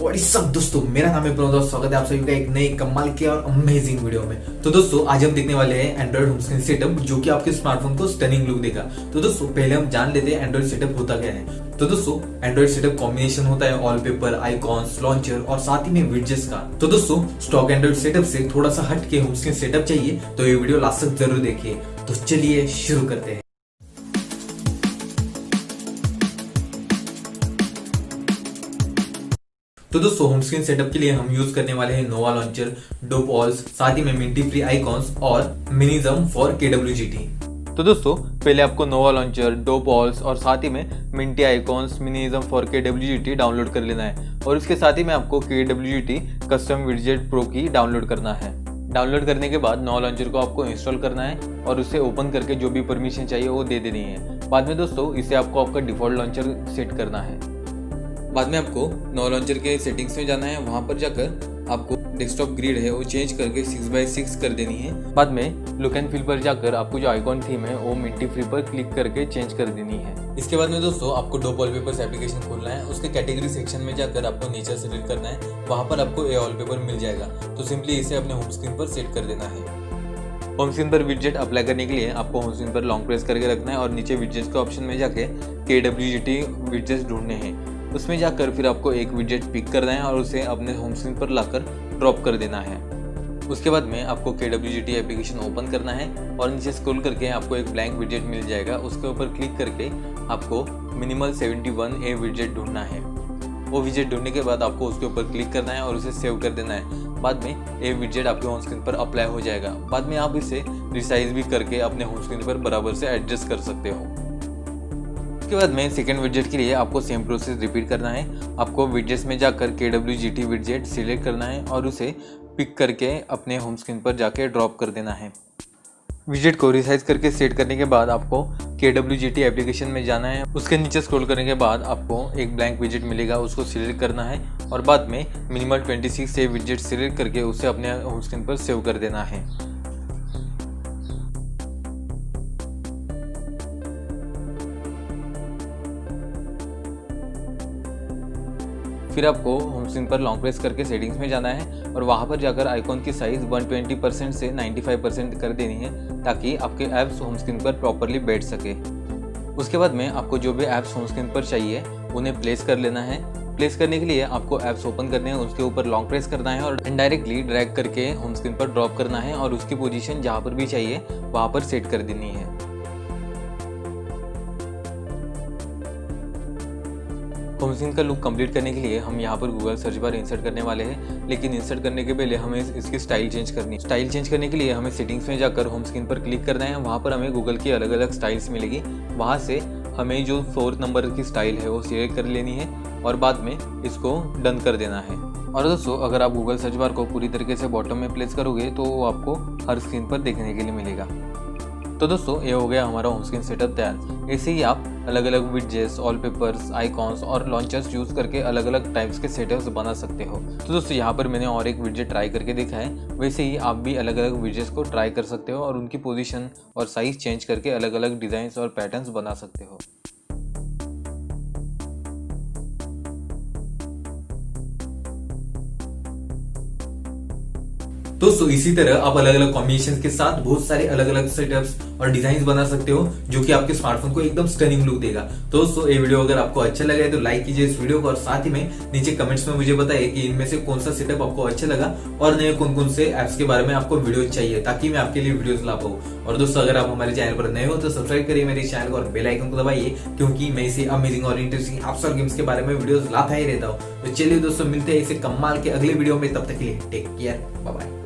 और इस सब दोस्तों, मेरा नाम है प्रमोद और स्वागत है आप सभी का एक नए कमाल के और अमेजिंग वीडियो में। तो दोस्तों आज हम देखने वाले हैं एंड्रॉइड होम स्क्रीन सेटअप, जो कि आपके स्मार्टफोन को स्टनिंग लुक देगा। तो दोस्तों पहले हम जान लेते हैं एंड्रॉइड सेटअप होता क्या है। तो दोस्तों एंड्रॉइड सेटअप कॉम्बिनेशन होता है वॉलपेपर, आइकॉन्स, लॉन्चर और साथ ही में विडजेट्स का। तो दोस्तों स्टॉक एंड्रॉइड सेटअप से थोड़ा सा हट के होम स्क्रीन सेटअप चाहिए तो ये वीडियो लास्ट तक जरूर देखिए। तो चलिए शुरू करते हैं। तो दोस्तों होम स्क्रीन सेटअप के लिए हम यूज करने वाले हैं नोवा लॉन्चर, डोप ऑल्स, साथ ही में मिंटी फ्री आइकॉन्स और मिनिज्म फॉर KWGT। तो दोस्तों पहले आपको नोवा लॉन्चर, डोप ऑल्स और साथ ही में मिंटी आइकॉन्स, मिनिज्म फॉर KWGT डाउनलोड कर लेना है और इसके साथ ही में आपको KWGT कस्टम विडजेट प्रो की डाउनलोड करना है। डाउनलोड करने के बाद नोवा लॉन्चर को आपको इंस्टॉल करना है और उसे ओपन करके जो भी परमिशन चाहिए वो दे देनी है। बाद में दोस्तों इसे आपको आपका डिफॉल्ट लॉन्चर सेट करना है। बाद में आपको नोवा लॉन्चर के सेटिंग्स में जाना है, वहां पर जाकर आपको डेस्कटॉप ग्रिड है वो चेंज करके 6x6 कर देनी है। बाद में लुक एंड फील पर जाकर आपको जो आइकॉन थीम है वो मिंटी फ्री पर क्लिक करके चेंज कर देनी है। इसके बाद में दोस्तों आपको डोप वॉलपेपर्स एप्लीकेशन खोलना है। उसके कैटेगरी सेक्शन में जाकर आपको नेचर सेलेक्ट करना है, वहां पर आपको ये वॉलपेपर मिल जाएगा। तो सिंपली इसे अपने होम स्क्रीन पर सेट कर देना है। होम स्क्रीन पर विडजेट अप्लाई करने के लिए आपको होम स्क्रीन पर लॉन्ग प्रेस करके रखना है और नीचे विडजेट्स के ऑप्शन में जाके KWGT विडजेट्स ढूंढने हैं। उसमें जाकर फिर आपको एक विडजेट पिक करना है और उसे अपने होम स्क्रीन पर लाकर ड्रॉप कर देना है। उसके बाद में आपको KWGT एप्लीकेशन ओपन करना है और नीचे स्क्रॉल करके आपको एक ब्लैंक विडजेट मिल जाएगा। उसके ऊपर क्लिक करके आपको मिनिमल 71A विडजेट ढूंढना है। वो विडजेट ढूंढने के बाद आपको उसके ऊपर क्लिक करना है और उसे सेव कर देना है। बाद में ये विडजेट आपके होम स्क्रीन पर अप्लाई हो जाएगा। बाद में आप इसे रिसाइज भी करके अपने होम स्क्रीन पर बराबर से एडजस्ट कर सकते हो। उसके बाद में सेकंड विडजेट के लिए आपको सेम प्रोसेस रिपीट करना है। आपको विडजेट्स में जाकर KWGT विडजेट सिलेक्ट करना है और उसे पिक करके अपने होम स्क्रीन पर जाके ड्रॉप कर देना है। विडजेट को रिसाइज करके सेट करने के बाद आपको KWGT एप्लीकेशन में जाना है। उसके नीचे स्क्रॉल करने के बाद आपको एक ब्लैंक विडजेट मिलेगा, उसको सिलेक्ट करना है और बाद में मिनिमल 26 विडजेट सिलेक्ट करके उसे अपने होम स्क्रीन पर सेव कर देना है। फिर आपको होम स्क्रीन पर लॉन्ग प्रेस करके सेटिंग्स में जाना है और वहां पर जाकर आइकॉन की साइज 120% से 95% कर देनी है, ताकि आपके ऐप्स होम स्क्रीन पर प्रॉपरली बैठ सके। उसके बाद में आपको जो भी ऐप्स होम स्क्रीन पर चाहिए उन्हें प्लेस कर लेना है। प्लेस करने के लिए आपको ऐप्स ओपन करने हैं, उसके ऊपर लॉन्ग प्रेस करना है और इनडायरेक्टली ड्रैग करके होम स्क्रीन पर ड्रॉप करना है और उसकी पोजीशन जहाँ पर भी चाहिए वहाँ पर सेट कर देनी है। होम स्क्रीन का लुक कंप्लीट करने के लिए हम यहाँ पर गूगल सर्च बार इंसर्ट करने वाले हैं, लेकिन इंसर्ट करने के पहले हमें इसकी स्टाइल चेंज करनी है। स्टाइल चेंज करने के लिए हमें सेटिंग्स में जाकर होम स्क्रीन पर क्लिक करना है। वहाँ पर हमें गूगल की अलग अलग स्टाइल्स मिलेगी, वहाँ से हमें जो 4th नंबर की स्टाइल है वो सिलेक्ट कर लेनी है और बाद में इसको डन कर देना है। और दोस्तों अगर आप गूगल सर्च बार को पूरी तरीके से बॉटम में प्लेस करोगे तो वो आपको हर स्क्रीन पर देखने के लिए मिलेगा। तो दोस्तों ये हो गया हमारा होम स्क्रीन सेटअप तैयार। ऐसे ही आप अलग अलग विडजेट्स, वॉलपेपर्स, आइकॉन्स और लॉन्चर्स यूज करके अलग अलग टाइप्स के सेटअप्स बना सकते हो। तो दोस्तों यहाँ पर मैंने और एक विडजेट ट्राई करके देखा है, वैसे ही आप भी अलग अलग विडजेट्स को ट्राई कर सकते हो और उनकी पोजीशन और साइज चेंज करके अलग अलग डिजाइन्स और पैटर्न्स बना सकते हो। दोस्तों इसी तरह आप अलग अलग कॉम्बिनेशन के साथ बहुत सारे अलग अलग सेटअप्स और डिजाइन बना सकते हो, जो कि आपके स्मार्टफोन को एकदम स्टनिंग लुक देगा। तो दोस्तों ये वीडियो अगर आपको अच्छा लगा है तो लाइक कीजिए इस वीडियो को और साथ ही में नीचे कमेंट्स में मुझे बताइए कि इनमें से कौन सा सेटअप आपको अच्छा लगा और नए कौन कौन से एप्स के बारे में आपको वीडियो चाहिए, ताकि मैं आपके लिए वीडियोस ला पाऊं। और दोस्तों अगर आप हमारे चैनल पर नए हो तो सब्सक्राइब करिए मेरे चैनल को और बेल आइकन को दबाइए, क्योंकि मैं इसे अमेजिंग और इंटरेस्टिंग एप्स और गेम्स के बारे में वीडियोस लाता ही रहता हूँ। तो चलिए दोस्तों मिलते हैं इसे कमाल के अगले वीडियो में, तब तक के लिए टेक केयर, बाय बाय।